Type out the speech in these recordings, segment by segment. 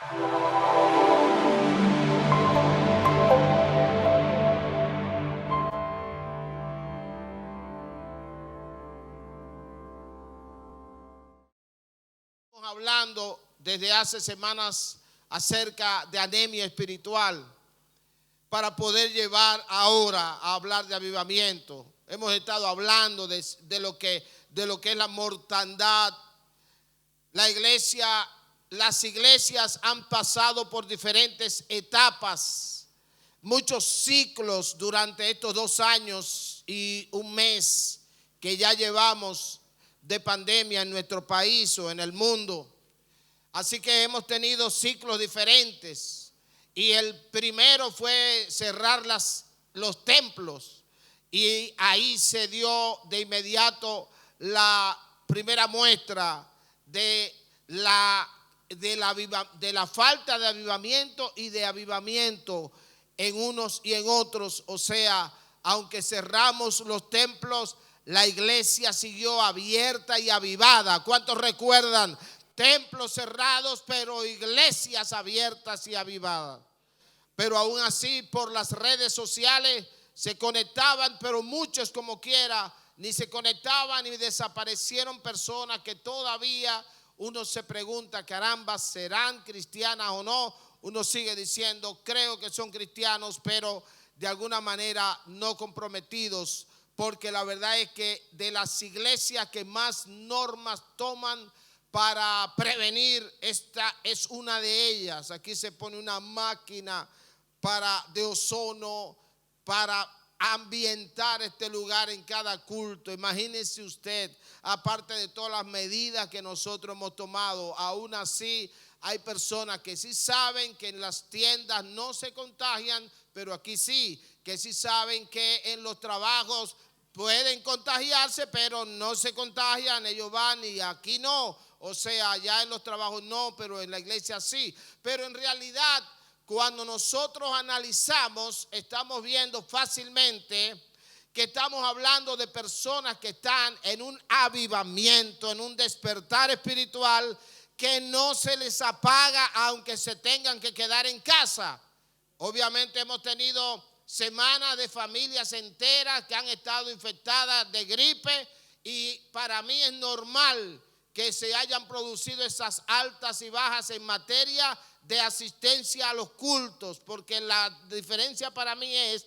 Estamos hablando desde hace semanas acerca de anemia espiritual para poder llevar ahora a hablar de avivamiento. Hemos estado hablando de lo que es la mortandad. Las iglesias han pasado por diferentes etapas, muchos ciclos durante estos 2 años y un mes que ya llevamos de pandemia en nuestro país o en el mundo. Así que hemos tenido ciclos diferentes. Y el primero fue cerrar los templos. Y ahí se dio de inmediato la primera muestra de la falta de avivamiento y de avivamiento en unos y en otros. O sea, aunque cerramos los templos, la iglesia siguió abierta y avivada. ¿Cuántos recuerdan? Templos cerrados, pero iglesias abiertas y avivadas. Pero aún así, por las redes sociales se conectaban, pero muchos como quiera ni se conectaban, y desaparecieron personas que todavía uno se pregunta, caramba, ¿serán cristianas o no? Uno sigue diciendo, creo que son cristianos, pero de alguna manera no comprometidos, porque la verdad es que de las iglesias que más normas toman para prevenir, esta es una de ellas. Aquí se pone una máquina de ozono para ambientar este lugar en cada culto. Imagínese usted, aparte de todas las medidas que nosotros hemos tomado, aún así hay personas que sí saben que en las tiendas no se contagian, pero aquí sí, que sí saben que en los trabajos pueden contagiarse, pero no se contagian, ellos van, y aquí no. O sea, allá en los trabajos no, pero en la iglesia sí. Pero en realidad, cuando nosotros analizamos, estamos viendo fácilmente que estamos hablando de personas que están en un avivamiento, en un despertar espiritual que no se les apaga aunque se tengan que quedar en casa. Obviamente hemos tenido semanas de familias enteras que han estado infectadas de gripe, y para mí es normal que se hayan producido esas altas y bajas en materia de asistencia a los cultos, porque la diferencia para mí es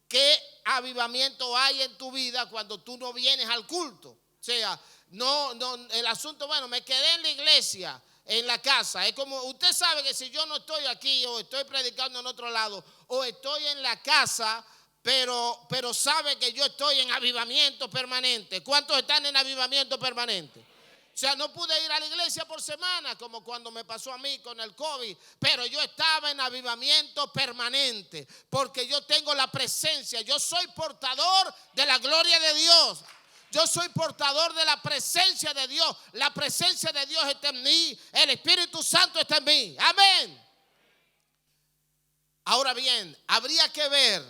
qué avivamiento hay en tu vida cuando tú no vienes al culto. O sea, no, el asunto, bueno, me quedé en la iglesia, en la casa. Es como, usted sabe que si yo no estoy aquí, o estoy predicando en otro lado, o estoy en la casa, pero sabe que yo estoy en avivamiento permanente. ¿Cuántos están en avivamiento permanente? O sea, no pude ir a la iglesia por semana, como cuando me pasó a mí con el COVID, pero yo estaba en avivamiento permanente, porque yo tengo la presencia, yo soy portador de la gloria de Dios. Yo soy portador de la presencia de Dios. La presencia de Dios está en mí, el Espíritu Santo está en mí. Amén. Ahora bien, habría que ver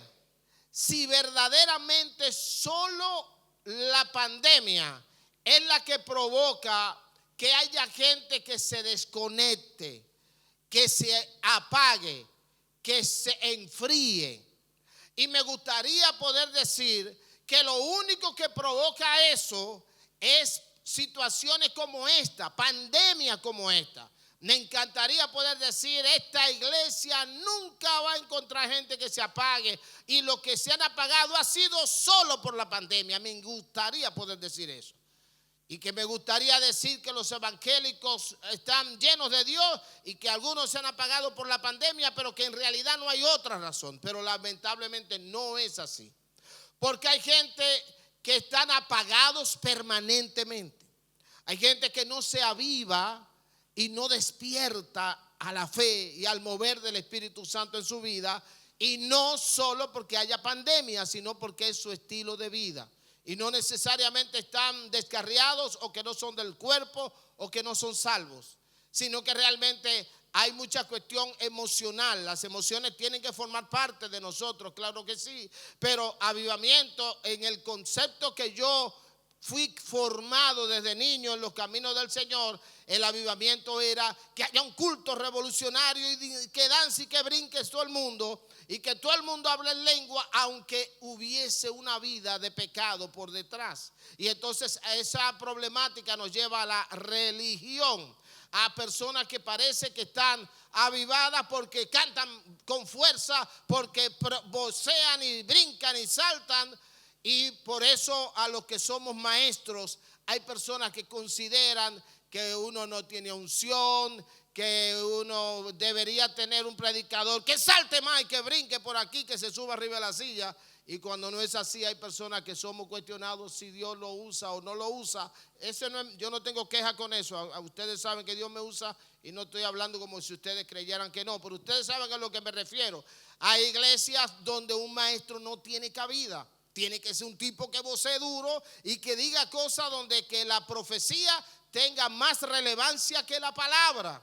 si verdaderamente solo la pandemia es la que provoca que haya gente que se desconecte, que se apague, que se enfríe. Y me gustaría poder decir que lo único que provoca eso es situaciones como esta, pandemia como esta. Me encantaría poder decir, esta iglesia nunca va a encontrar gente que se apague, y lo que se han apagado ha sido solo por la pandemia. Me gustaría poder decir eso. Y que me gustaría decir que los evangélicos están llenos de Dios y que algunos se han apagado por la pandemia, pero que en realidad no hay otra razón. Pero lamentablemente no es así. Porque hay gente que están apagados permanentemente. Hay gente que no se aviva y no despierta a la fe y al mover del Espíritu Santo en su vida. Y no solo porque haya pandemia, sino porque es su estilo de vida. Y no necesariamente están descarriados, o que no son del cuerpo, o que no son salvos, sino que realmente hay mucha cuestión emocional. Las emociones tienen que formar parte de nosotros, claro que sí, pero avivamiento en el concepto que yo fui formado desde niño en los caminos del Señor, el avivamiento era que haya un culto revolucionario y que dance y que brinque todo el mundo y que todo el mundo hable en lengua, aunque hubiese una vida de pecado por detrás. Y entonces esa problemática nos lleva a la religión, a personas que parece que están avivadas porque cantan con fuerza, porque vocean y brincan y saltan. Y por eso a los que somos maestros, hay personas que consideran que uno no tiene unción, que uno debería tener un predicador que salte más y que brinque por aquí, que se suba arriba de la silla. Y cuando no es así, hay personas que somos cuestionados si Dios lo usa o no lo usa. Yo no tengo queja con eso. Ustedes saben que Dios me usa y no estoy hablando como si ustedes creyeran que no. Pero ustedes saben a lo que me refiero. Hay iglesias donde un maestro no tiene cabida. Tiene que ser un tipo que vocee duro y que diga cosas donde que la profecía tenga más relevancia que la palabra.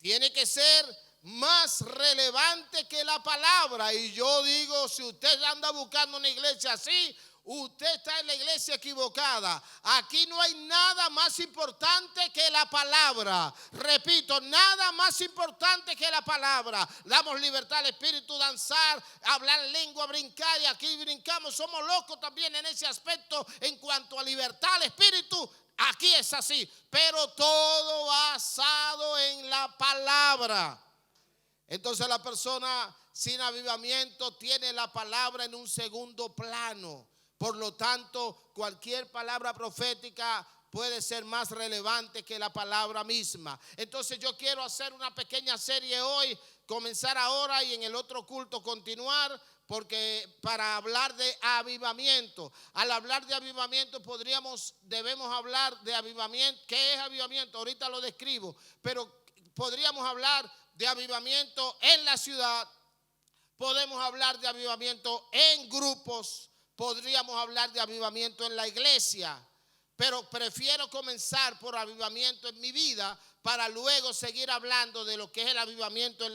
Tiene que ser más relevante que la palabra. Y yo digo, si usted anda buscando una iglesia así, usted está en la iglesia equivocada. Aquí no hay nada más importante que la palabra. Repito, nada más importante que la palabra. Damos libertad al espíritu, danzar, hablar lengua, brincar. Y aquí brincamos, somos locos también en ese aspecto. En cuanto a libertad al espíritu, aquí es así. Pero todo basado en la palabra. Entonces la persona sin avivamiento tiene la palabra en un segundo plano. Por lo tanto, cualquier palabra profética puede ser más relevante que la palabra misma. Entonces yo quiero hacer una pequeña serie hoy, comenzar ahora y en el otro culto continuar, porque para hablar de avivamiento. Al hablar de avivamiento debemos hablar de avivamiento. ¿Qué es avivamiento? Ahorita lo describo, pero podríamos hablar de avivamiento en la ciudad, podemos hablar de avivamiento en grupos, podríamos hablar de avivamiento en la iglesia, pero prefiero comenzar por avivamiento en mi vida para luego seguir hablando de lo que es el avivamiento en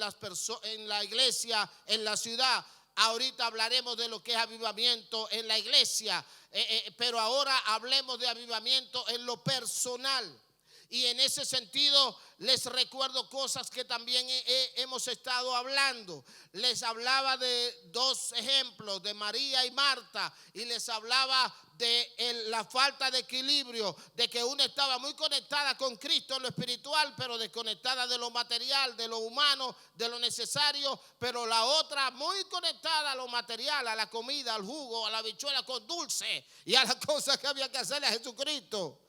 la iglesia, en la ciudad. Ahorita hablaremos de lo que es avivamiento en la iglesia, pero ahora hablemos de avivamiento en lo personal. Y en ese sentido les recuerdo cosas que también hemos estado hablando. Les hablaba de dos ejemplos, de María y Marta, y les hablaba de la falta de equilibrio, de que una estaba muy conectada con Cristo en lo espiritual, pero desconectada de lo material, de lo humano, de lo necesario, pero la otra muy conectada a lo material, a la comida, al jugo, a la habichuela con dulce y a las cosas que había que hacerle a Jesucristo.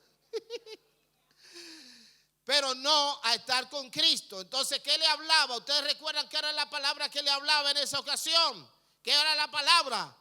Pero no a estar con Cristo. Entonces, ¿qué le hablaba? ¿Ustedes recuerdan qué era la palabra que le hablaba en esa ocasión? ¿Qué era la palabra?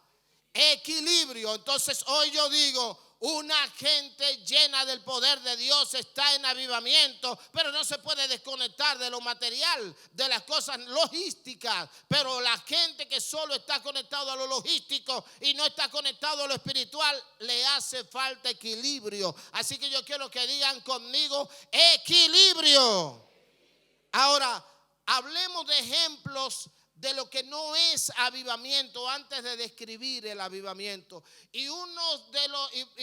Equilibrio. Entonces, hoy yo digo, una gente llena del poder de Dios está en avivamiento, pero no se puede desconectar de lo material, de las cosas logísticas. Pero la gente que solo está conectado a lo logístico y no está conectado a lo espiritual, le hace falta equilibrio. Así que yo quiero que digan conmigo, equilibrio. Ahora, hablemos de ejemplos de lo que no es avivamiento antes de describir el avivamiento. Y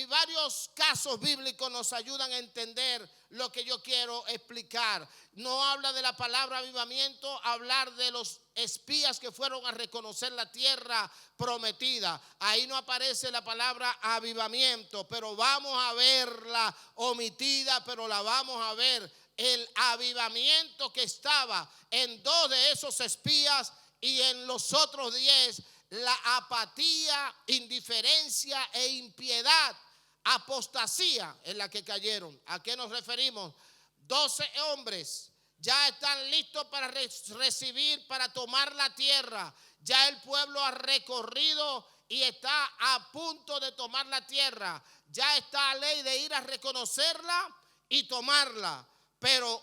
varios casos bíblicos nos ayudan a entender lo que yo quiero explicar. No habla de la palabra avivamiento, hablar de los espías que fueron a reconocer la tierra prometida. Ahí no aparece la palabra avivamiento, pero vamos a verla omitida, pero la vamos a ver. El avivamiento que estaba en 2 de esos espías y en los otros 10, la apatía, indiferencia e impiedad, apostasía en la que cayeron. ¿A qué nos referimos? 12 hombres ya están listos para recibir, para tomar la tierra. Ya el pueblo ha recorrido y está a punto de tomar la tierra. Ya está a ley de ir a reconocerla y tomarla. Pero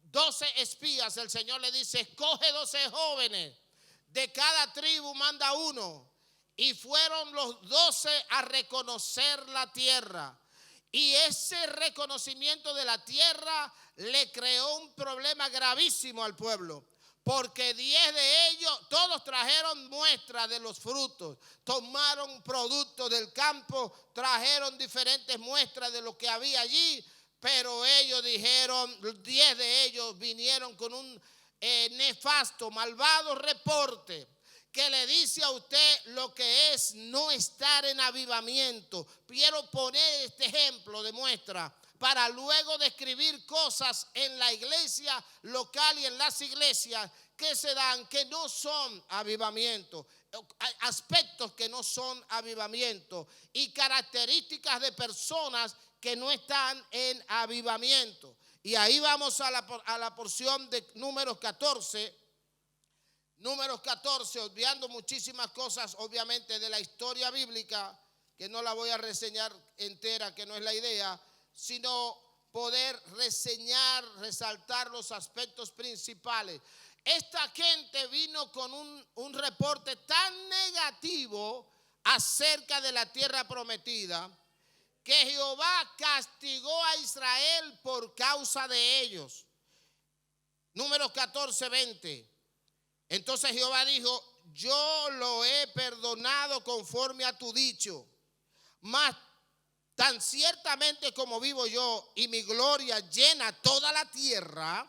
12 espías, el Señor le dice, escoge 12 jóvenes, de cada tribu manda uno. Y fueron los 12 a reconocer la tierra. Y ese reconocimiento de la tierra le creó un problema gravísimo al pueblo. Porque 10 de ellos, todos trajeron muestra de los frutos, tomaron productos del campo, trajeron diferentes muestras de lo que había allí, pero ellos dijeron, 10 de ellos vinieron con un nefasto, malvado reporte que le dice a usted lo que es no estar en avivamiento. Quiero poner este ejemplo de muestra para luego describir cosas en la iglesia local y en las iglesias que se dan que no son avivamiento, aspectos que no son avivamiento y características de personas que no están en avivamiento. Y ahí vamos a la porción de Números 14. Números 14, obviando muchísimas cosas obviamente de la historia bíblica, que no la voy a reseñar entera, que no es la idea, sino poder reseñar, resaltar los aspectos principales. Esta gente vino con un reporte tan negativo acerca de la tierra prometida que Jehová castigó a Israel por causa de ellos. Números 14, 20. Entonces Jehová dijo, yo lo he perdonado conforme a tu dicho, mas tan ciertamente como vivo yo y mi gloria llena toda la tierra,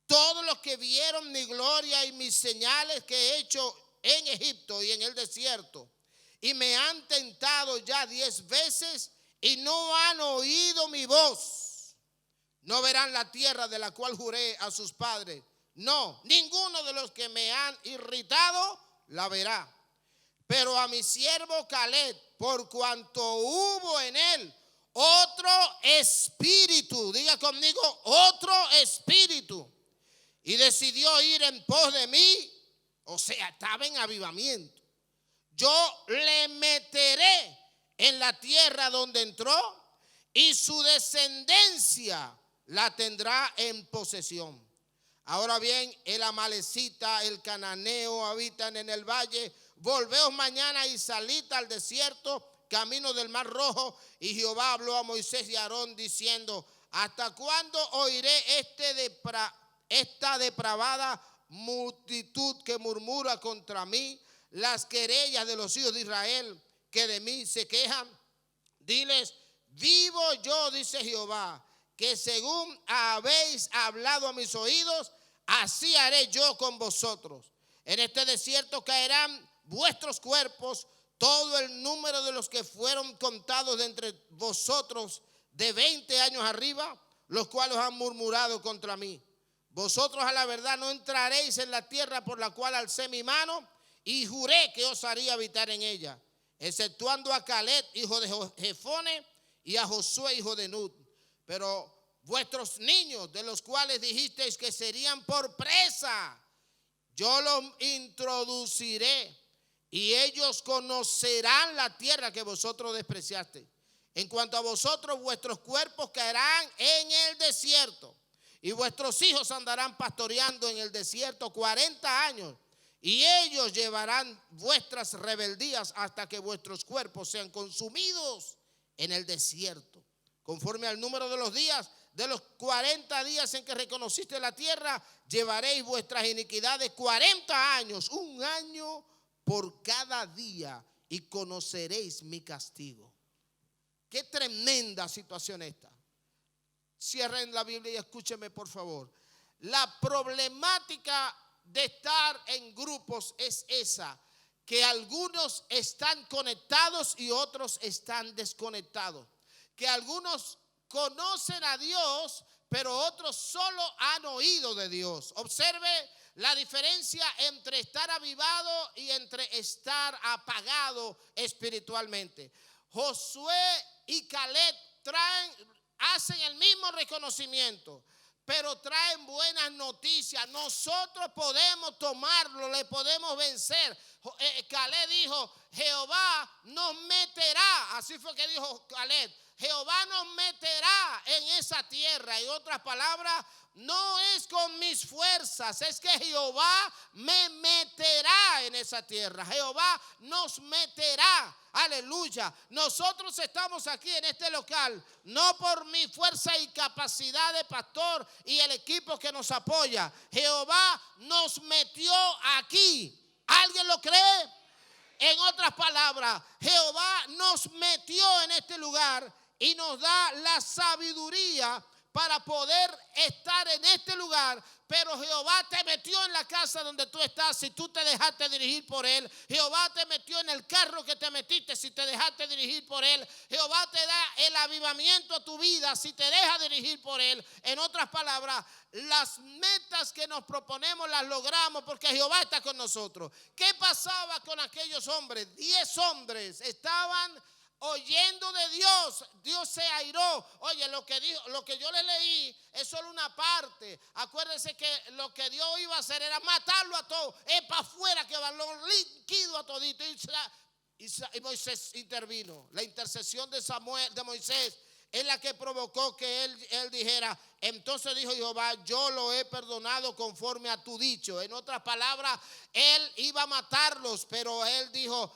todos los que vieron mi gloria y mis señales que he hecho en Egipto y en el desierto, y me han tentado ya 10 veces y no han oído mi voz, no verán la tierra de la cual juré a sus padres. No, ninguno de los que me han irritado la verá. Pero a mi siervo Caleb, por cuanto hubo en él otro espíritu, diga conmigo, otro espíritu, y decidió ir en pos de mí, o sea, estaba en avivamiento. Yo le meteré en la tierra donde entró y su descendencia la tendrá en posesión. Ahora bien, el amalecita, el cananeo habitan en el valle. Volveos mañana y salid al desierto, camino del mar rojo. Y Jehová habló a Moisés y a Aarón diciendo, ¿hasta cuándo oiré esta depravada multitud que murmura contra mí? Las querellas de los hijos de Israel que de mí se quejan. Diles, vivo yo, dice Jehová, que según habéis hablado a mis oídos, así haré yo con vosotros. En este desierto caerán vuestros cuerpos, todo el número de los que fueron contados de entre vosotros de 20 años arriba, los cuales han murmurado contra mí. Vosotros a la verdad no entraréis en la tierra por la cual alcé mi mano y juré que os haría habitar en ella, exceptuando a Caleb, hijo de Jefone, y a Josué, hijo de Nun. Pero vuestros niños, de los cuales dijisteis que serían por presa, yo los introduciré y ellos conocerán la tierra que vosotros despreciasteis. En cuanto a vosotros, vuestros cuerpos caerán en el desierto y vuestros hijos andarán pastoreando en el desierto 40 años. Y ellos llevarán vuestras rebeldías hasta que vuestros cuerpos sean consumidos en el desierto. Conforme al número de los días, de los 40 días en que reconociste la tierra, llevaréis vuestras iniquidades 40 años, un año por cada día, y conoceréis mi castigo. Qué tremenda situación esta. Cierren la Biblia y escúchenme por favor. La problemática de estar en grupos es esa, que algunos están conectados y otros están desconectados. Que algunos conocen a Dios, pero otros solo han oído de Dios. Observe la diferencia entre estar avivado y entre estar apagado espiritualmente. Josué y Caleb hacen el mismo reconocimiento, pero traen buenas noticias. Nosotros podemos tomarlo, le podemos vencer. Caleb dijo, Jehová nos meterá, así fue que dijo Caleb, Jehová nos meterá en esa tierra. En otras palabras, no es con mis fuerzas, es que Jehová me meterá en esa tierra. Jehová nos meterá. Aleluya. Nosotros estamos aquí en este local no por mi fuerza y capacidad de pastor y el equipo que nos apoya. Jehová nos metió aquí. ¿Alguien lo cree? En otras palabras, Jehová nos metió en este lugar y nos da la sabiduría para poder estar en este lugar. Pero Jehová te metió en la casa donde tú estás si tú te dejaste dirigir por Él. Jehová te metió en el carro que te metiste si te dejaste dirigir por Él. Jehová te da el avivamiento a tu vida si te deja dirigir por Él. En otras palabras, las metas que nos proponemos las logramos porque Jehová está con nosotros. ¿Qué pasaba con aquellos hombres? 10 hombres estaban oyendo de Dios. Dios se airó. Oye, lo que yo le leí es solo una parte. Acuérdense que lo que Dios iba a hacer era matarlo a todos. Es para afuera que va, lo liquido a todito. Y Moisés intervino. La intercesión de Moisés es la que provocó que él dijera: entonces dijo Jehová, yo lo he perdonado conforme a tu dicho. En otras palabras, él iba a matarlos, pero él dijo,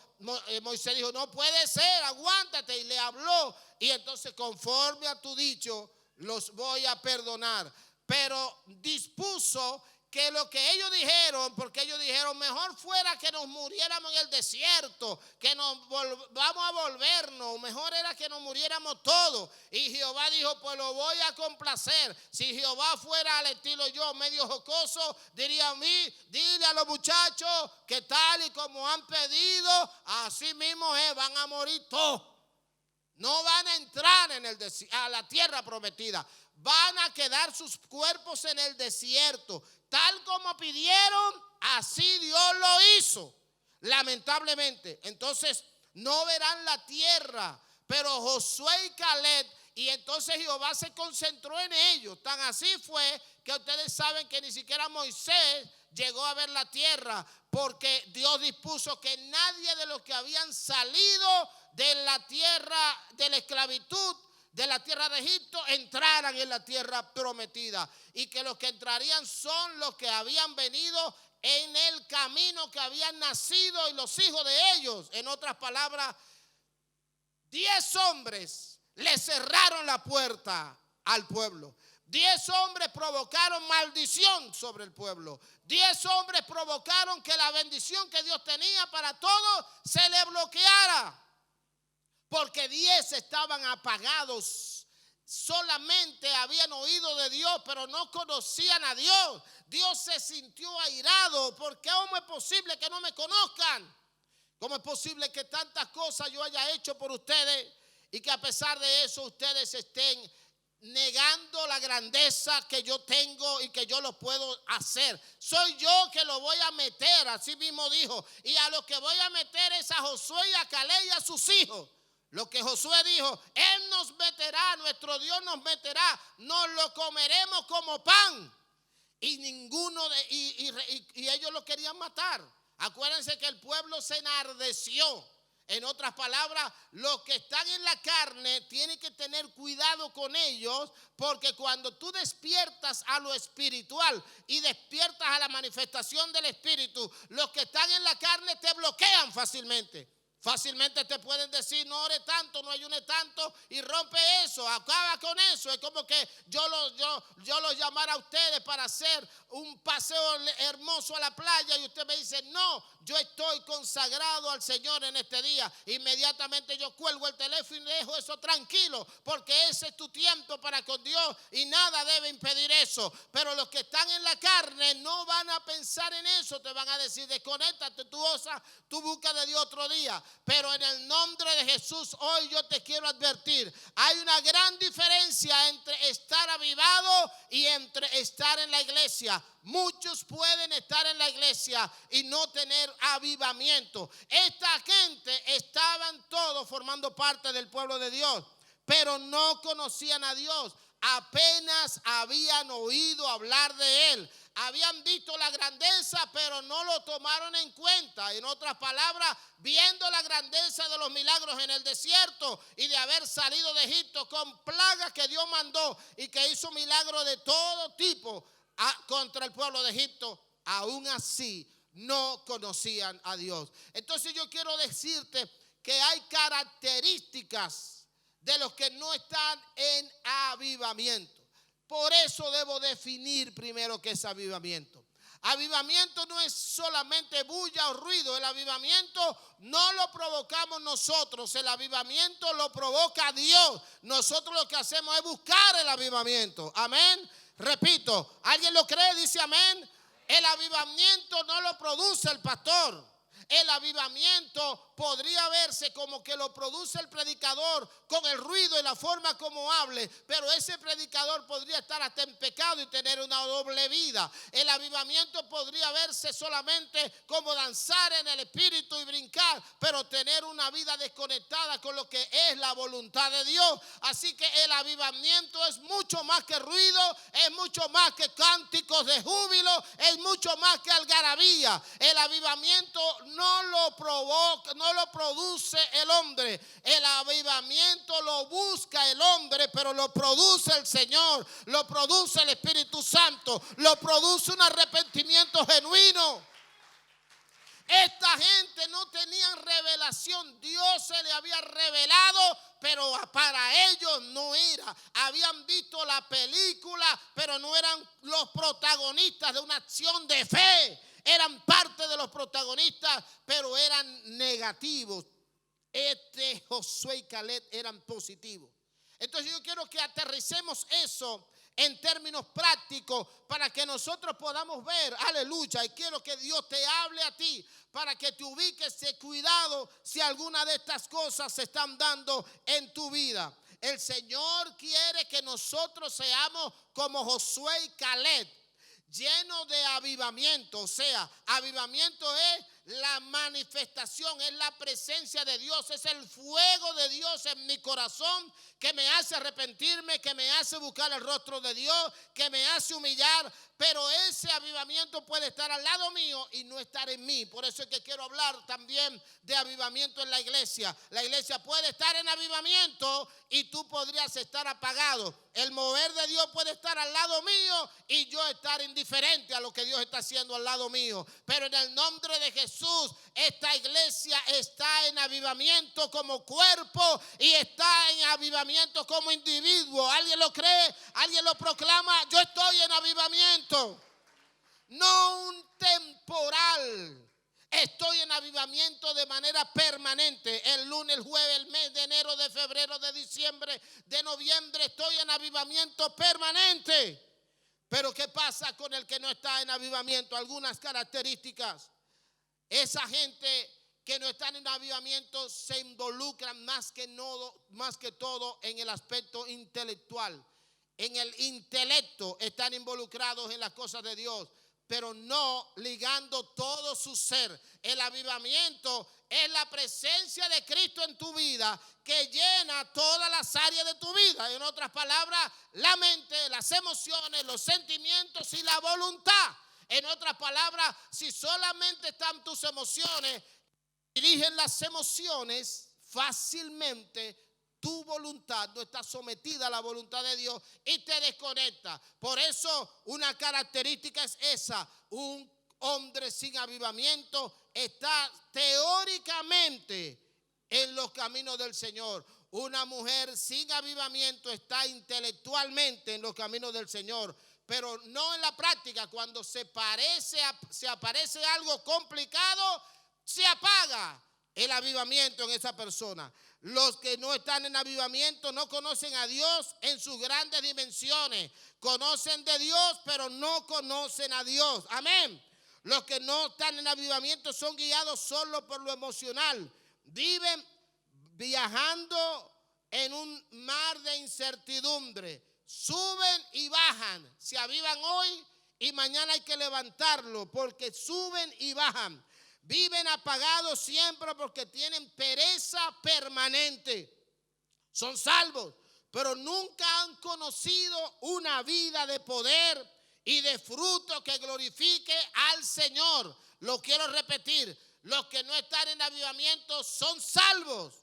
Moisés dijo, no puede ser, aguántate. Y le habló, y entonces conforme a tu dicho los voy a perdonar. Pero dispuso que lo que ellos dijeron, porque ellos dijeron, mejor fuera que nos muriéramos en el desierto, que vamos a volvernos, mejor era que nos muriéramos todos. Y Jehová dijo, pues lo voy a complacer. Si Jehová fuera al estilo yo, medio jocoso, diría a mí, dile a los muchachos que tal y como han pedido, así mismo es, van a morir todos. No van a entrar a la tierra prometida. Van a quedar sus cuerpos en el desierto. Tal como pidieron, así Dios lo hizo. Lamentablemente. Entonces no verán la tierra. Pero Josué y Caleb, y entonces Jehová se concentró en ellos. Tan así fue que ustedes saben que ni siquiera Moisés llegó a ver la tierra, porque Dios dispuso que nadie de los que habían salido de la tierra de la esclavitud, de la tierra de Egipto, entraran en la tierra prometida, y que los que entrarían son los que habían venido en el camino, que habían nacido, y los hijos de ellos. En otras palabras, 10 hombres le cerraron la puerta al pueblo. 10 hombres provocaron maldición sobre el pueblo. 10 hombres provocaron que la bendición que Dios tenía para todos se le bloqueara. Porque 10 estaban apagados. Solamente habían oído de Dios, pero no conocían a Dios. Dios se sintió airado. porque ¿Cómo es posible que no me conozcan? ¿Cómo es posible que tantas cosas yo haya hecho por ustedes y que a pesar de eso ustedes estén negando la grandeza que yo tengo y que yo lo puedo hacer? Soy yo que lo voy a meter, así mismo dijo. Y a lo que voy a meter es a Josué y a Caleb y a sus hijos. Lo que Josué dijo, Él nos meterá, nuestro Dios nos meterá, nos lo comeremos como pan. Y y ellos lo querían matar. Acuérdense que el pueblo se enardeció. En otras palabras, los que están en la carne tienen que tener cuidado con ellos, porque cuando tú despiertas a lo espiritual y despiertas a la manifestación del espíritu, los que están en la carne te bloquean fácilmente. Fácilmente te pueden decir, no ore tanto, no ayune tanto, y rompe eso, acaba con eso. Es como que yo los llamara a ustedes para hacer un paseo hermoso a la playa y usted me dice, no, yo estoy consagrado al Señor en este día. Inmediatamente yo cuelgo el teléfono y dejo eso tranquilo, porque ese es tu tiempo para con Dios y nada debe impedir eso. Pero los que están en la carne no van a pensar en eso, te van a decir, desconéctate, tú busca de Dios otro día. Pero en el nombre de Jesús hoy yo te quiero advertir, hay una gran diferencia entre estar avivado y entre estar en la iglesia. Muchos pueden estar en la iglesia y no tener avivamiento. Esta gente estaban todos formando parte del pueblo de Dios, pero no conocían a Dios. Apenas habían oído hablar de Él. Habían visto la grandeza, pero no lo tomaron en cuenta. En otras palabras, viendo la grandeza de los milagros en el desierto y de haber salido de Egipto con plagas que Dios mandó y que hizo milagros de todo tipo contra el pueblo de Egipto, aún así no conocían a Dios. Entonces yo quiero decirte que hay características de los que no están en avivamiento. Por eso debo definir primero qué es avivamiento. Avivamiento no es solamente bulla o ruido. El avivamiento no lo provocamos nosotros. El avivamiento lo provoca Dios. Nosotros lo que hacemos es buscar el avivamiento. Amén. Repito, ¿alguien lo cree? Dice amén. El avivamiento no lo produce el pastor. El avivamiento podría verse como que lo produce el predicador con el ruido y la forma como hable, pero ese predicador podría estar hasta en pecado y tener una doble vida. El avivamiento podría verse solamente como danzar en el espíritu y brincar, pero tener una vida desconectada con lo que es la voluntad de Dios. Así que el avivamiento es mucho más que ruido, es mucho más que cánticos de júbilo, es mucho más que algarabía. El avivamiento no lo provoca, no lo produce el hombre. El avivamiento lo busca el hombre, pero lo produce el Señor, lo produce el Espíritu Santo, lo produce un arrepentimiento genuino. Esta gente no tenía revelación. Dios se le había revelado, pero para ellos no era. Habían visto la película, pero no eran los protagonistas de una acción de fe. Eran parte de los protagonistas, pero eran negativos. Josué y Caleb eran positivos. Entonces yo quiero que aterricemos eso en términos prácticos para que nosotros podamos ver, aleluya, y quiero que Dios te hable a ti para que te ubiques de cuidado si alguna de estas cosas se están dando en tu vida. El Señor quiere que nosotros seamos como Josué y Caleb, llenos de avivamiento. O sea, avivamiento es la manifestación, es la presencia de Dios, es el fuego de Dios en mi corazón que me hace arrepentirme, que me hace buscar el rostro de Dios, que me hace humillar. Pero ese avivamiento puede estar al lado mío y no estar en mí. Por eso es que quiero hablar también de avivamiento en la iglesia. La iglesia puede estar en avivamiento y tú podrías estar apagado. El mover de Dios puede estar al lado mío y yo estar indiferente a lo que Dios está haciendo al lado mío. Pero en el nombre de Jesús, esta iglesia está en avivamiento como cuerpo y está en avivamiento como individuo. ¿Alguien lo cree? ¿Alguien lo proclama? Yo estoy en avivamiento. No un temporal. Estoy en avivamiento de manera permanente. El lunes, el jueves, el mes de enero, de febrero, de diciembre, de noviembre. Estoy en avivamiento permanente. Pero ¿qué pasa con el que no está en avivamiento? Algunas características. Esa gente que no está en avivamiento se involucran más que todo en el aspecto intelectual. En el intelecto están involucrados en las cosas de Dios, pero no ligando todo su ser. El avivamiento es la presencia de Cristo en tu vida que llena todas las áreas de tu vida. En otras palabras, la mente, las emociones, los sentimientos y la voluntad. En otras palabras, si solamente están tus emociones, dirigen las emociones, fácilmente tu voluntad no está sometida a la voluntad de Dios y te desconecta. Por eso una característica es esa: un hombre sin avivamiento está teóricamente en los caminos del Señor. Una mujer sin avivamiento está intelectualmente en los caminos del Señor, pero no en la práctica. Cuando se aparece algo complicado, se apaga el avivamiento en esa persona. Los que no están en avivamiento no conocen a Dios en sus grandes dimensiones. Conocen de Dios, pero no conocen a Dios. Amén. Los que no están en avivamiento son guiados solo por lo emocional. Viven viajando en un mar de incertidumbre. Suben y bajan. Se avivan hoy y mañana hay que levantarlo porque suben y bajan. Viven apagados siempre porque tienen pereza permanente. Son salvos, pero nunca han conocido una vida de poder y de fruto que glorifique al Señor. Lo quiero repetir, los que no están en avivamiento son salvos.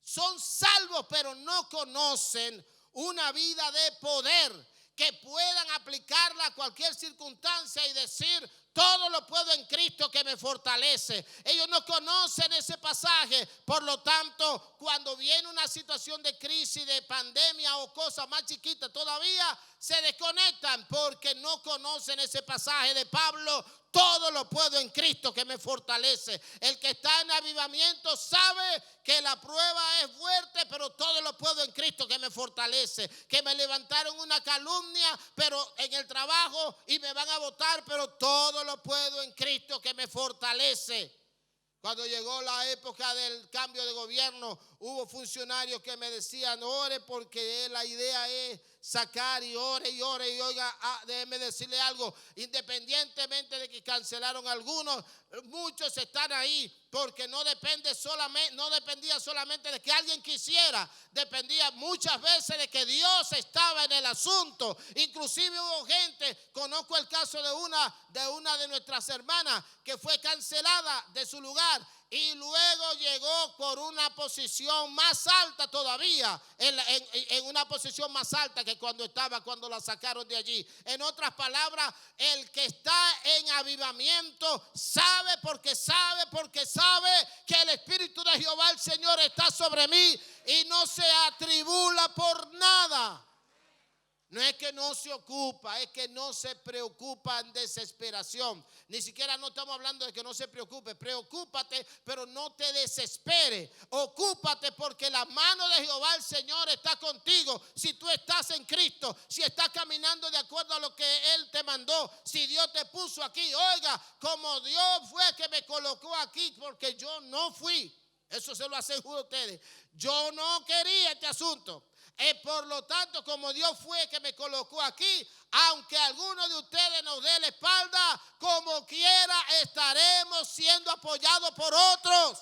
Son salvos, pero no conocen una vida de poder que puedan aplicarla a cualquier circunstancia y decir: todo lo puedo en Cristo que me fortalece. Ellos no conocen ese pasaje. Por lo tanto, cuando viene una situación de crisis, de pandemia o cosas más chiquitas, todavía se desconectan porque no conocen ese pasaje de Pablo: todo lo puedo en Cristo que me fortalece. El que está en avivamiento sabe que la prueba es fuerte, pero todo lo puedo en Cristo que me fortalece. Que me levantaron una calumnia, pero en el trabajo, y me van a votar, pero todo lo puedo en Cristo que me fortalece. Cuando llegó la época del cambio de gobierno, hubo funcionarios que me decían: ore, porque la idea es sacar, y ore y ore. Y oiga, déjeme decirle algo: independientemente de que cancelaron algunos, muchos están ahí porque no dependía solamente de que alguien quisiera, dependía muchas veces de que Dios estaba en el asunto. Inclusive hubo gente, conozco el caso de una de nuestras hermanas que fue cancelada de su lugar y luego llegó por una posición más alta todavía, en una posición más alta que cuando la sacaron de allí. En otras palabras, el que está en avivamiento sabe porque sabe que el Espíritu de Jehová el Señor está sobre mí y no se atribula por nada. No es que no se ocupa, es que no se preocupa en desesperación. Ni siquiera no estamos hablando de que no se preocupe. Preocúpate, pero no te desesperes. Ocúpate porque la mano de Jehová el Señor está contigo. Si tú estás en Cristo, si estás caminando de acuerdo a lo que Él te mandó, si Dios te puso aquí. Oiga, como Dios fue que me colocó aquí, porque yo no fui. Eso se lo aseguro a ustedes. Yo no quería este asunto. Por lo tanto, como Dios fue que me colocó aquí, aunque alguno de ustedes nos dé la espalda, como quiera estaremos siendo apoyados por otros.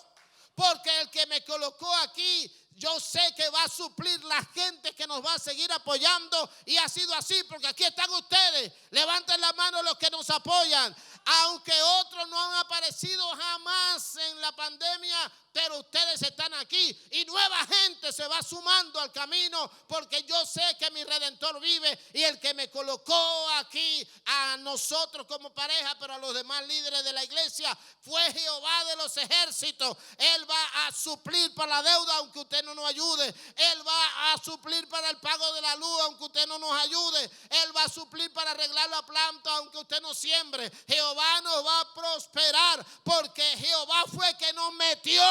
Porque el que me colocó aquí, yo sé que va a suplir la gente que nos va a seguir apoyando. Y ha sido así, porque aquí están ustedes. Levanten la mano los que nos apoyan. Aunque otros no han aparecido jamás en la pandemia, pero ustedes están aquí y nueva gente se va sumando al camino, porque yo sé que mi Redentor vive, y el que me colocó aquí, a nosotros como pareja, pero a los demás líderes de la iglesia, fue Jehová de los ejércitos. Él va a suplir para la deuda aunque usted no nos ayude. Él va a suplir para el pago de la luz aunque usted no nos ayude. Él va a suplir para arreglar la planta aunque usted no siembre. Jehová nos va a prosperar porque Jehová fue que nos metió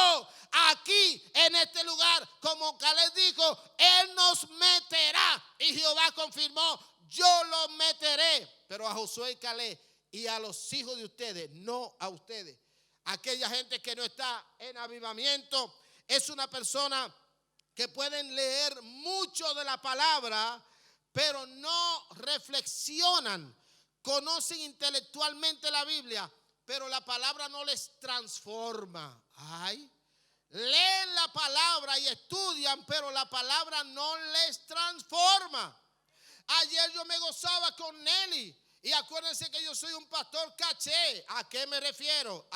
aquí en este lugar. Como Caleb dijo, Él nos meterá, y Jehová confirmó: yo los meteré. Pero a Josué y Caleb y a los hijos de ustedes, no a ustedes. Aquella gente que no está en avivamiento es una persona que pueden leer mucho de la palabra, pero no reflexionan. Conocen intelectualmente la Biblia, pero la palabra no les transforma. Ay, leen la palabra y estudian, pero la palabra no les transforma. Ayer yo me gozaba con Nelly. Y acuérdense que yo soy un pastor caché. ¿A qué me refiero?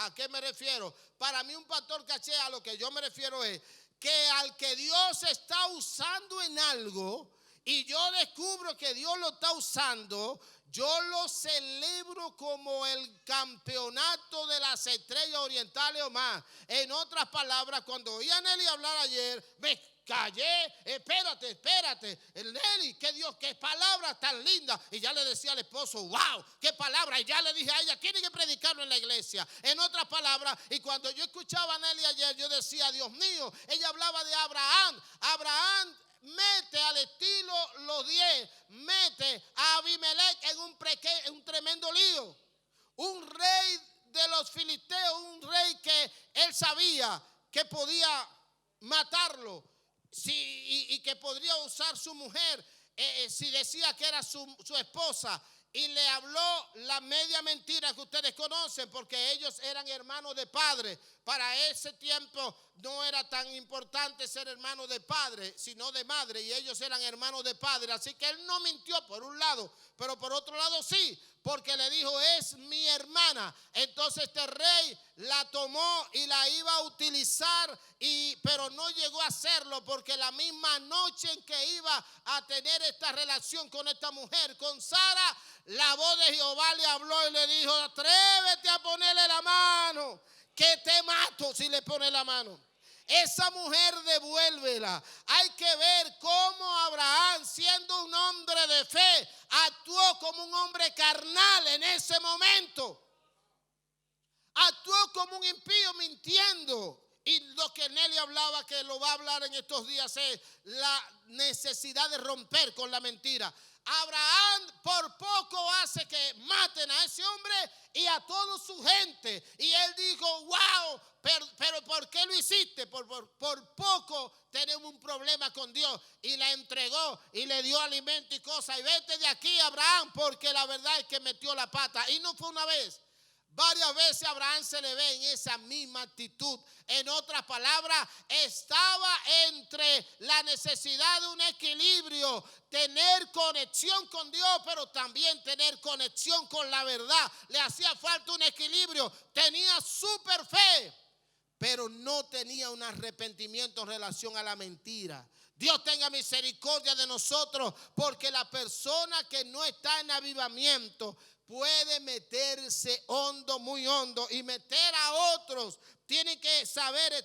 Para mí un pastor caché, a lo que yo me refiero es que al que Dios está usando en algo, y yo descubro que Dios lo está usando, yo lo celebro como el campeonato de las estrellas orientales o más. En otras palabras, cuando oí a Nelly hablar ayer, me callé. Espérate, Nelly, que Dios, qué palabra tan linda. Y ya le decía al esposo: wow, qué palabra. Y ya le dije a ella: tiene que predicarlo en la iglesia. En otras palabras, y cuando yo escuchaba a Nelly ayer, yo decía: Dios mío, ella hablaba de Abraham. Abraham mete al estilo los 10, mete a Abimelech en un tremendo lío. Un rey de los filisteos, un rey que él sabía que podía matarlo, y que podría usar su mujer, si decía que era su esposa. y le habló la media mentira que ustedes conocen, porque ellos eran hermanos de padre. Para ese tiempo no era tan importante ser hermano de padre, sino de madre, y ellos eran hermanos de padre. Así que él no mintió por un lado, pero por otro lado sí, porque le dijo: es mi hermana. Entonces este rey la tomó y la iba a utilizar, pero no llegó a hacerlo, porque la misma noche en que iba a tener esta relación con esta mujer, con Sara, la voz de Jehová le habló y le dijo: atrévete a ponerle la mano, que te mato si le pones la mano. Esa mujer devuélvela. Hay que ver cómo Abraham, siendo un hombre de fe, actuó como un hombre carnal en ese momento. Actuó como un impío mintiendo. Y lo que Nelly hablaba, que lo va a hablar en estos días, es la necesidad de romper con la mentira. Abraham por poco hace que maten a ese hombre y a toda su gente. Y él dijo: wow, pero ¿por qué lo hiciste? Por poco tenemos un problema con Dios. Y la entregó y le dio alimento y cosas. Y vete de aquí, Abraham, porque la verdad es que metió la pata. Y no fue una vez. Varias veces a Abraham se le ve en esa misma actitud. En otras palabras, estaba entre la necesidad de un equilibrio, tener conexión con Dios, pero también tener conexión con la verdad. Le hacía falta un equilibrio. Tenía súper fe, pero no tenía un arrepentimiento en relación a la mentira. Dios tenga misericordia de nosotros, porque la persona que no está en avivamiento puede meterse hondo, muy hondo, y meter a otros. Tienen que saber,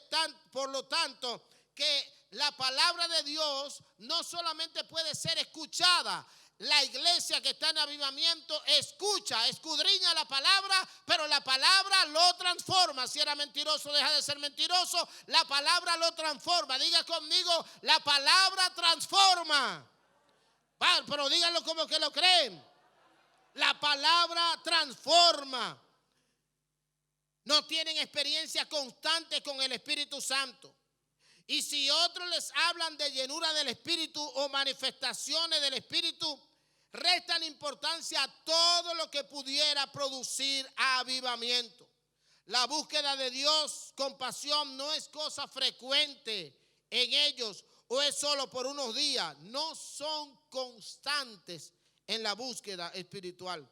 por lo tanto, que la palabra de Dios no solamente puede ser escuchada. La iglesia que está en avivamiento escucha, escudriña la palabra, pero la palabra lo transforma. Si era mentiroso, deja de ser mentiroso. La palabra lo transforma. Diga conmigo: la palabra transforma. Pero díganlo como que lo creen. La palabra transforma. No tienen experiencia constante con el Espíritu Santo. Y si otros les hablan de llenura del Espíritu o manifestaciones del Espíritu, restan importancia a todo lo que pudiera producir avivamiento. La búsqueda de Dios con pasión no es cosa frecuente en ellos, o es solo por unos días. No son constantes en la búsqueda espiritual.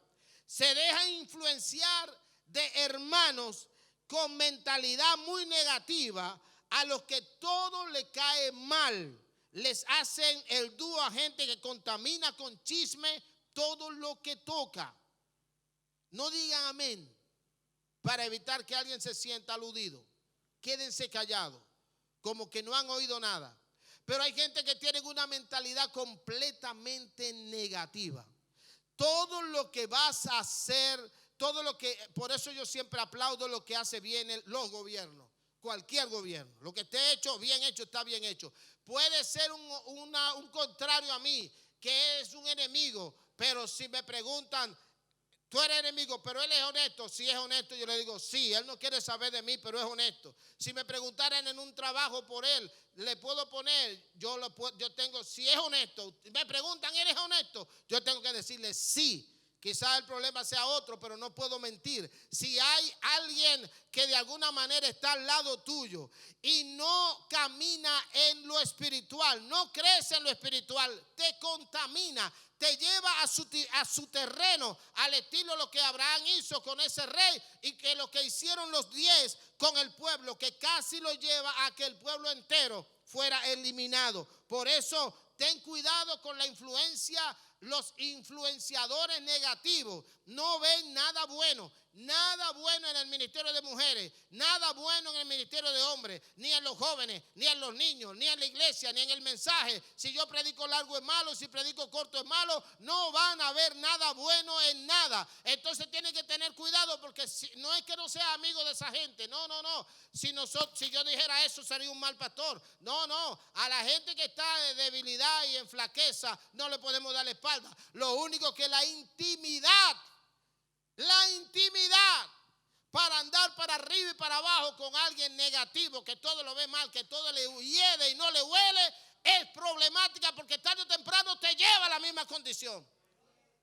Se dejan influenciar de hermanos con mentalidad muy negativa, a los que todo le cae mal. Les hacen el dúo a gente que contamina con chisme todo lo que toca. No digan amén para evitar que alguien se sienta aludido. Quédense callados, como que no han oído nada. Pero hay gente que tiene una mentalidad completamente negativa. Todo lo que vas a hacer, por eso yo siempre aplaudo lo que hace bien los gobiernos. Cualquier gobierno, lo que esté hecho, bien hecho, está bien hecho. Puede ser un contrario a mí, que es un enemigo, pero si me preguntan: tú eres enemigo, pero él es honesto. Si es honesto, yo le digo: sí, él no quiere saber de mí, pero es honesto. Si me preguntaran en un trabajo por él, le puedo poner, si es honesto. Me preguntan: ¿eres honesto? Yo tengo que decirle sí. Quizás el problema sea otro, pero no puedo mentir. Si hay alguien que de alguna manera está al lado tuyo y no camina en lo espiritual, no crece en lo espiritual, te contamina, te lleva a su terreno, al estilo lo que Abraham hizo con ese rey, y que lo que hicieron los 10 con el pueblo, que casi lo lleva a que el pueblo entero fuera eliminado. Por eso ten cuidado con la influencia. Los influenciadores negativos no ven nada bueno en el ministerio de mujeres, nada bueno en el ministerio de hombres, ni en los jóvenes, ni en los niños, ni en la iglesia, ni en el mensaje. Si yo predico largo es malo, si predico corto es malo. No van a ver nada bueno en nada. Entonces tienen que tener cuidado, porque no es que no sea amigo de esa gente, no. Si yo dijera eso, sería un mal pastor. No, a la gente que está de debilidad y en flaqueza no le podemos dar la espalda. Lo único que la intimidad para andar para arriba y para abajo con alguien negativo, que todo lo ve mal, que todo le hiede y no le huele, es problemática, porque tarde o temprano te lleva a la misma condición.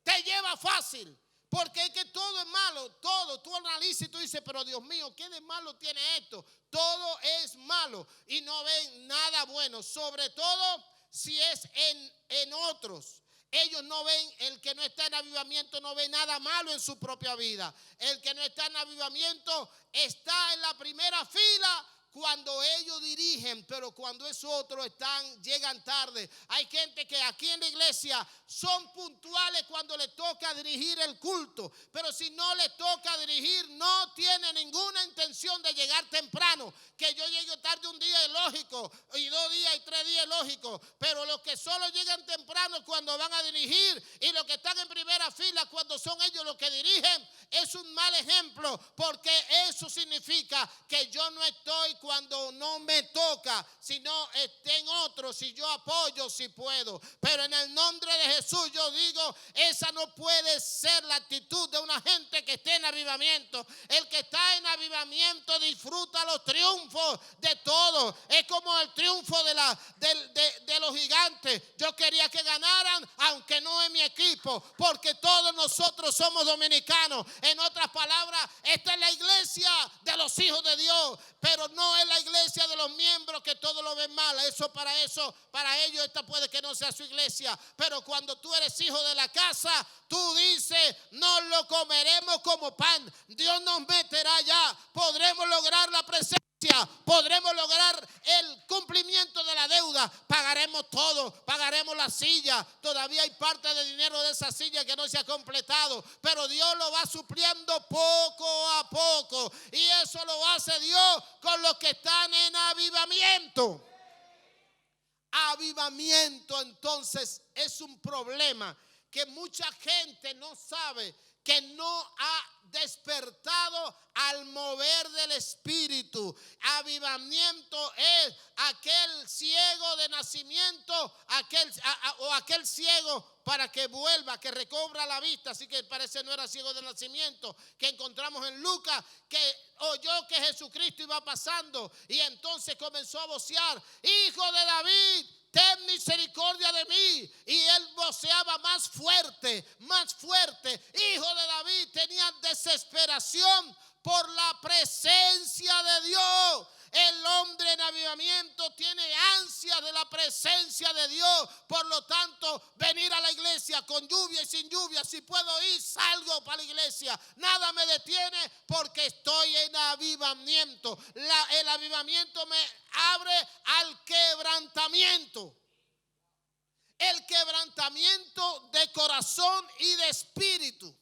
te lleva fácil. Porque es que todo es malo, todo. Tú analizas y tú dices, pero Dios mío, ¿qué de malo tiene esto? Todo es malo y no ven nada bueno, sobre todo si es en otros. Ellos no ven, el que no está en avivamiento no ve nada malo en su propia vida. El que no está en avivamiento está en la primera fila cuando ellos dirigen, pero cuando es otro llegan tarde. Hay gente que aquí en la iglesia son puntuales cuando les toca dirigir el culto, pero si no les toca dirigir, no tiene ninguna intención de llegar temprano. Que yo llegue tarde un día es lógico, y 2 días y 3 días es lógico, pero los que solo llegan temprano cuando van a dirigir y los que están en primera fila cuando son ellos los que dirigen, es un mal ejemplo, porque eso significa que yo no estoy cuando no me toca, sino estén otros, si yo apoyo, si puedo. Pero en el nombre de Jesús yo digo, esa no puede ser la actitud de una gente que esté en avivamiento. El que está en avivamiento disfruta los triunfos de todos. Es como el triunfo de los gigantes. Yo quería que ganaran, aunque no es mi equipo, porque todos nosotros somos dominicanos. En otras palabras, esta es la iglesia de los hijos de Dios, pero no es la iglesia de los miembros que todo lo ven mal. Para ellos esta puede que no sea su iglesia, pero cuando tú eres hijo de la casa, tú dices, no lo comeremos como pan. Dios nos meterá allá, podremos lograr la presencia, podremos lograr el cumplimiento de la deuda, pagaremos todo, pagaremos la silla. Todavía hay parte de dinero de esa silla que no se ha completado, pero Dios lo va supliendo poco a poco, y eso lo hace Dios con los que están en avivamiento. Avivamiento entonces es un problema que mucha gente no sabe, que no ha despertado al mover del Espíritu. Avivamiento es aquel ciego de nacimiento, aquel ciego para que vuelva, que recobra la vista. Así que parece no era ciego de nacimiento, que encontramos en Lucas, que oyó que Jesucristo iba pasando y entonces comenzó a vocear, Hijo de David, ten misericordia de mí. Y él voceaba más fuerte, más fuerte. Hijo de David, tenía desesperación por la presencia de Dios. El hombre en avivamiento tiene ansia de la presencia de Dios. Por lo tanto, venir a la iglesia con lluvia y sin lluvia, si puedo ir, salgo para la iglesia. Nada me detiene porque estoy en avivamiento. El avivamiento me abre al quebrantamiento. El quebrantamiento de corazón y de espíritu.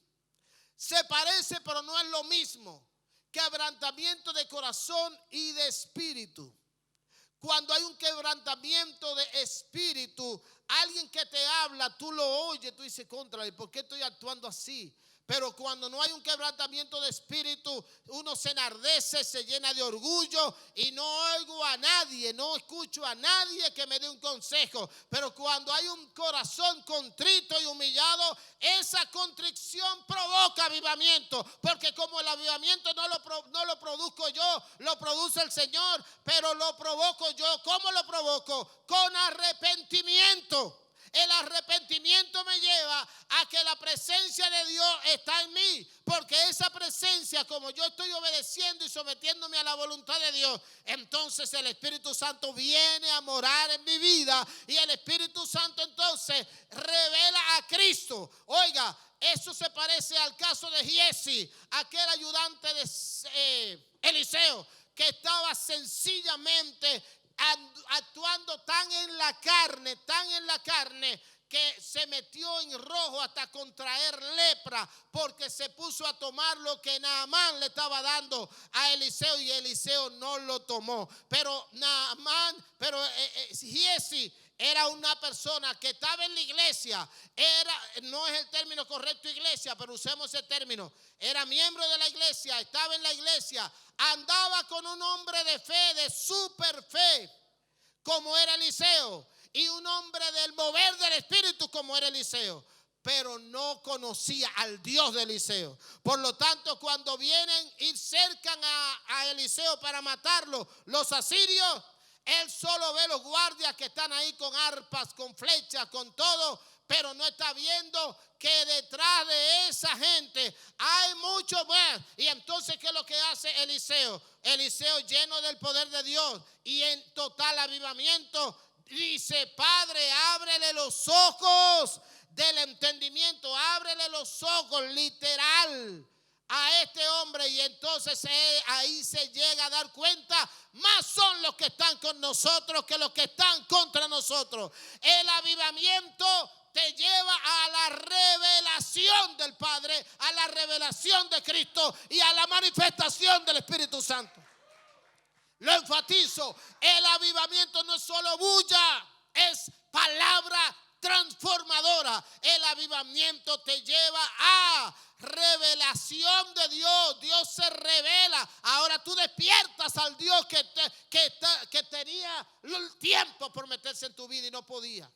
Se parece, pero no es lo mismo. Quebrantamiento de corazón y de espíritu. Cuando hay un quebrantamiento de espíritu, alguien que te habla, tú lo oyes, tú dices, contra, ¿por qué estoy actuando así? Pero cuando no hay un quebrantamiento de espíritu, uno se enardece, se llena de orgullo y no oigo a nadie, no escucho a nadie que me dé un consejo. Pero cuando hay un corazón contrito y humillado, esa contrición provoca avivamiento. Porque como el avivamiento no lo produzco yo, lo produce el Señor, pero lo provoco yo. ¿Cómo lo provoco? Con arrepentimiento. El arrepentimiento me lleva a que la presencia de Dios está en mí, porque esa presencia, como yo estoy obedeciendo y sometiéndome a la voluntad de Dios, entonces el Espíritu Santo viene a morar en mi vida y el Espíritu Santo entonces revela a Cristo. Oiga, eso se parece al caso de Giesi, aquel ayudante de Eliseo, que estaba sencillamente actuando tan en la carne que se metió en rojo hasta contraer lepra, porque se puso a tomar lo que Naamán le estaba dando a Eliseo y Eliseo no lo tomó. Pero Giesi era una persona que estaba en la iglesia, no es el término correcto iglesia, pero usemos ese término, era miembro de la iglesia, estaba en la iglesia, andaba con un hombre de fe, de super fe, como era Eliseo, y un hombre del mover del Espíritu como era Eliseo, pero no conocía al Dios de Eliseo. Por lo tanto, cuando vienen y cercan a Eliseo para matarlo, los asirios, él solo ve los guardias que están ahí con arpas, con flechas, con todo, pero no está viendo que detrás de esa gente hay mucho más. Y entonces, ¿qué es lo que hace Eliseo? Eliseo, lleno del poder de Dios y en total avivamiento, dice: Padre, ábrele los ojos del entendimiento, ábrele los ojos, literal, a este hombre. Y entonces ahí se llega a dar cuenta: más son los que están con nosotros que los que están contra nosotros. El avivamiento te lleva a la revelación del Padre, a la revelación de Cristo y a la manifestación del Espíritu Santo. Lo enfatizo: el avivamiento no es solo bulla, es palabra transformadora. El avivamiento te lleva a revelación de Dios. Dios se revela. Ahora tú despiertas al Dios que tenía el tiempo por meterse en tu vida y no podía.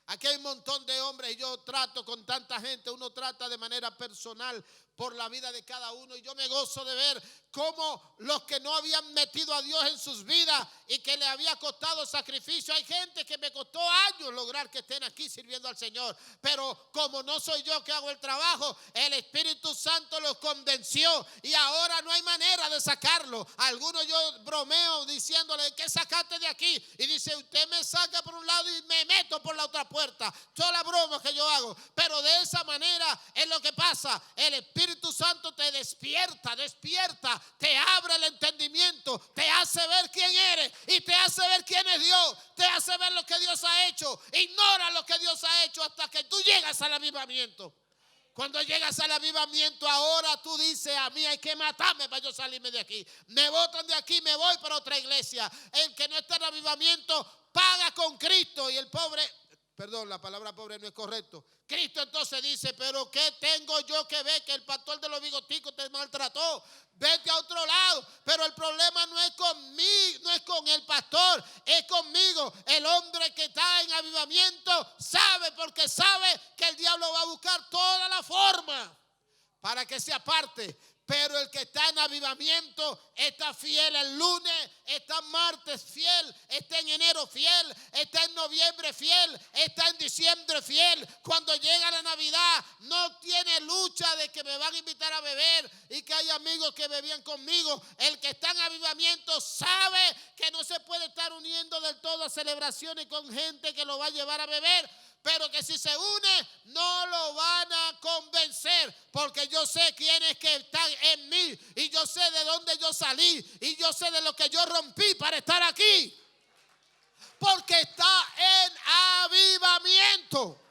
Aquí hay un montón de hombres y yo trato con tanta gente. Uno trata de manera personal por la vida de cada uno, y yo me gozo de ver cómo los que no habían metido a Dios en sus vidas y que le había costado sacrificio, hay gente que me costó años lograr que estén aquí sirviendo al Señor, pero como no soy yo que hago el trabajo, el Espíritu Santo los convenció y ahora no hay manera de sacarlo. Algunos yo bromeo diciéndole: ¿qué sacaste de aquí? Y dice: usted me saca por un lado y me meto por la otra puerta. Toda la broma que yo hago, pero de esa manera es lo que pasa. El Espíritu Santo te despierta, te abre el entendimiento, te hace ver quién eres y te hace ver quién es Dios, te hace ver lo que Dios ha hecho. Ignora lo que Dios ha hecho hasta que tú llegas al avivamiento. Cuando llegas al avivamiento, ahora tú dices: a mí hay que matarme para yo salirme de aquí. Me botan de aquí, me voy para otra iglesia. El que no está en avivamiento paga con Cristo, y el pobre, perdón, la palabra pobre no es correcto. Cristo entonces dice: pero ¿qué tengo yo que ver que el pastor de los bigoticos te maltrató? Vete a otro lado. Pero el problema no es conmigo, no es con el pastor, es conmigo. El hombre que está en avivamiento sabe, porque sabe que el diablo va a buscar toda la forma para que se aparte. Pero el que está en avivamiento está fiel el lunes, está en martes fiel, está en enero fiel, está en noviembre fiel, está en diciembre fiel. Cuando llega la Navidad no tiene lucha de que me van a invitar a beber y que hay amigos que bebían conmigo. El que está en avivamiento sabe que no se puede estar uniendo del todo a celebraciones con gente que lo va a llevar a beber, pero que si se une no lo van a convencer, porque yo sé quiénes que están en mí y yo sé de dónde yo salí y yo sé de lo que yo rompí para estar aquí, porque está en avivamiento.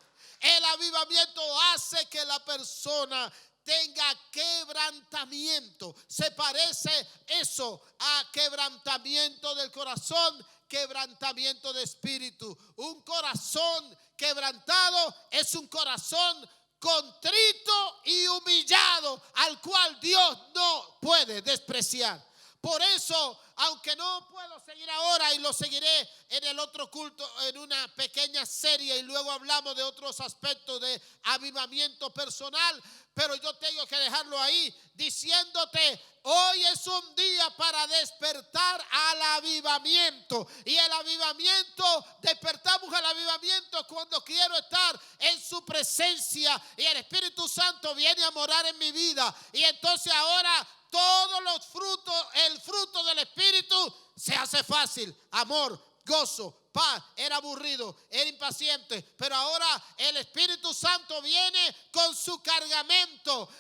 El avivamiento hace que la persona tenga quebrantamiento. Se parece eso a quebrantamiento del corazón, quebrantamiento de espíritu. Un corazón quebrantado es un corazón contrito y humillado, al cual Dios no puede despreciar. Por eso, aunque no puedo seguir ahora, y lo seguiré en el otro culto, en una pequeña serie, y luego hablamos de otros aspectos de avivamiento personal, pero yo tengo que dejarlo ahí diciéndote: hoy es un día para despertar al avivamiento. Y el avivamiento, despertamos al avivamiento cuando quiero estar en su presencia y el Espíritu Santo viene a morar en mi vida. Y entonces ahora todos los frutos, el fruto del Espíritu se hace fácil: amor, gozo, paz. Era aburrido, era impaciente, pero ahora el Espíritu Santo viene con su cargamento,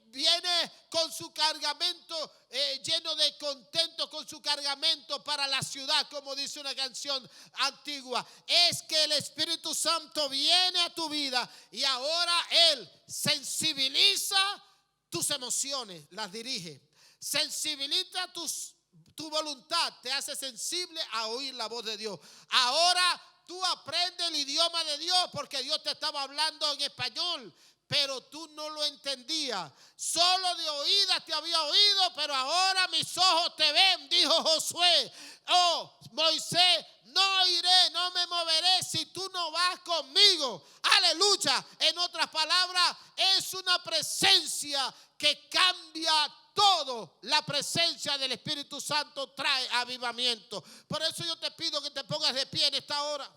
viene con su cargamento lleno de contento, con su cargamento para la ciudad, como dice una canción antigua. Es que el Espíritu Santo viene a tu vida y ahora Él sensibiliza tus emociones, las dirige, sensibiliza tu voluntad, te hace sensible a oír la voz de Dios. Ahora tú aprendes el idioma de Dios, porque Dios te estaba hablando en español, pero tú no lo entendías. Solo de oídas te había oído, pero ahora mis ojos te ven, dijo Josué. Oh, Moisés, no iré, no me moveré si tú no vas conmigo. Aleluya. En otras palabras, es una presencia que cambia todo. La presencia del Espíritu Santo trae avivamiento. Por eso yo te pido que te pongas de pie en esta hora.